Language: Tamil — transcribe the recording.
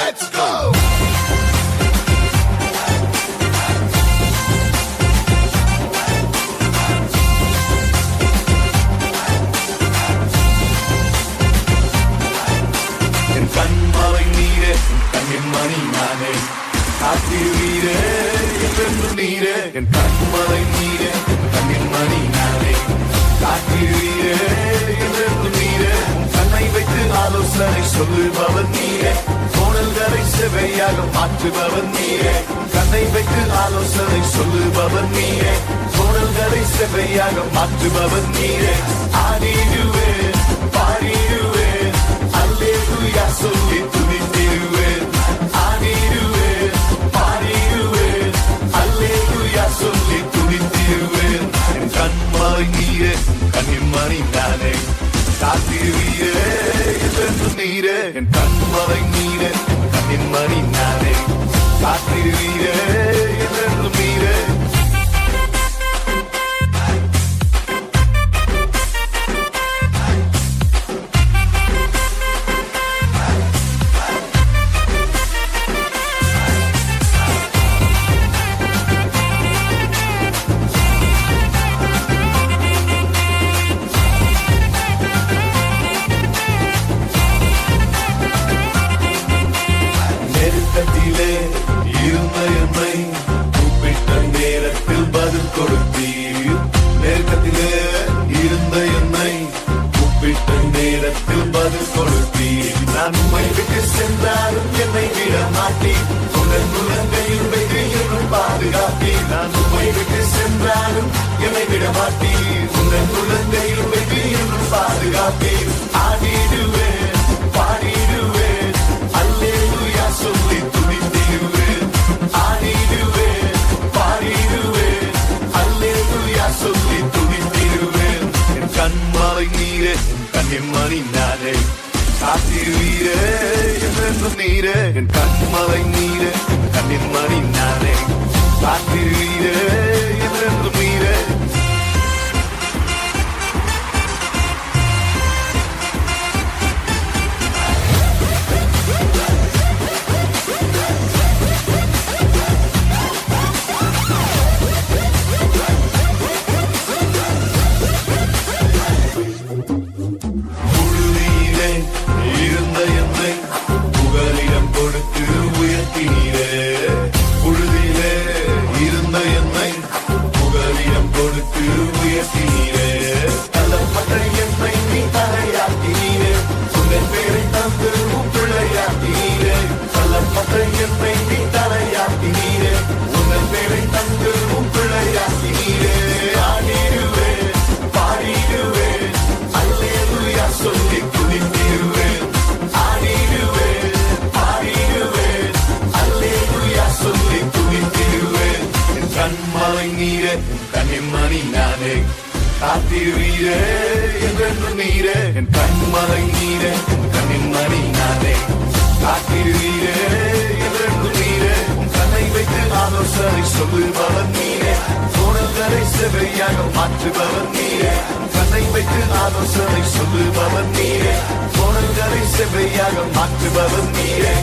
let's go. கண்மலை நீரே கண்ணின் மணி நானே காத்திருவீரே என்றென்றும் நீரே என் கண்மலை நீரே கண்ணின் மணி நானே காத்திருவீரே என்றென்றும் நீரே கண்ணை வைத்து ஆலோசனை சொல்லுபவர் நீரே கோணல்களை செவையாக மாற்றுபவர் நீரே கண்ணை வைத்து ஆலோசனை சொல்லுபவர் நீரே கோணல்களை செவையாக மாற்றுபவர் நீரே ஆடிடுவேன் பாடிடுவேன் அல்லேலூயா சொல்லி துதித்திடுவேன் ஆடிடுவேன் பாடிடுவேன் அல்லேலூயா சொல்லி துதித்திடுவேன் என் கண்மலை நீரே கண்ணின் மணி நானே காத்திருவீரே என்றென்றும் நீரே என் கண்மலை நீரே கண்ணின் மணி நானே காத்திருவீரே என்றென்றும் நீரே நெருக்கத்திலே இருந்த என்னை கூப்பிட்ட நேரத்தில் பதில் கொடுத்தீர் நெருக்கத்திலே இருந்த என்னை கூப்பிட்ட நேரத்தில் பதில் கொடுத்தீர் நான் உம்மை விட்டு சென்றாலும் என்னை விட மாட்டீர் உங்கள் முழங்கையில் வைத்து என்னை பாதுகாப்பீர் நான் உம்மை விட்டு சென்றாலும் என்னை விட மாட்டீர் உங்கள் முழங்கையில் வைத்து என்னை பாதுகாப்பீர் ஆடிடுவேன் பாடிடுவேன் அல்லேலூயா சொல்லி துதித்திடுவேன் ஆடிடுவேன் பாடிடுவேன் அல்லேலூயா சொல்லி துதித்திடுவேன் என் கண்மலை நீரே கண்ணின் மணி நானே காத்திருவீரே என்றென்றும் நீரே என் கண்மலை நீரே கண்ணின் மணி நானே காத்திருவீரே என்றென்றும் நீரே புழுதியிலே இருந்த என்னை புகலிடம் கொடுத்து உயர்த்தினீரே புழுதியிலே இருந்த என்னை புகலிடம் கொடுத்து உயர்த்தினீரே தள்ளப்பட்ட என்னை நீ தலையாக்கினீரே உங்கள் பேரை தந்து உன் பிள்ளையாக்கினீரே தள்ளப்பட்ட என்னை நீ தலையாக்கினீரே உங்கள் பேரை தந்து உன் பிள்ளையாக்கினீரே ஆடிடுவேன் பாடிடுவேன் அல்லேலூயா சொல்லி துதித்திடுவேன் ஆடிடுவேன் பாடிடுவேன் அல்லேலூயா சொல்லி துதித்திடுவேன் என் கண்மலை நீரே கண்ணின் மணி நானே காத்திருவீரே என்றென்றும் நீரே என் கண்மலை நீரே கண்ணின் மணி நானே காத்திருவீரே என்றென்றும் நீரே உன் கண்ணை வைத்து ஆலோசனை சொல்லுபவர் நீரே கோணல்களை செவையாக மாற்றுபவர் நீரே கண்ணை வைத்து ஆலோசனை சொல்லுபவர் நீரே கோணல்களை செவையாக மாற்றுபவர் நீரே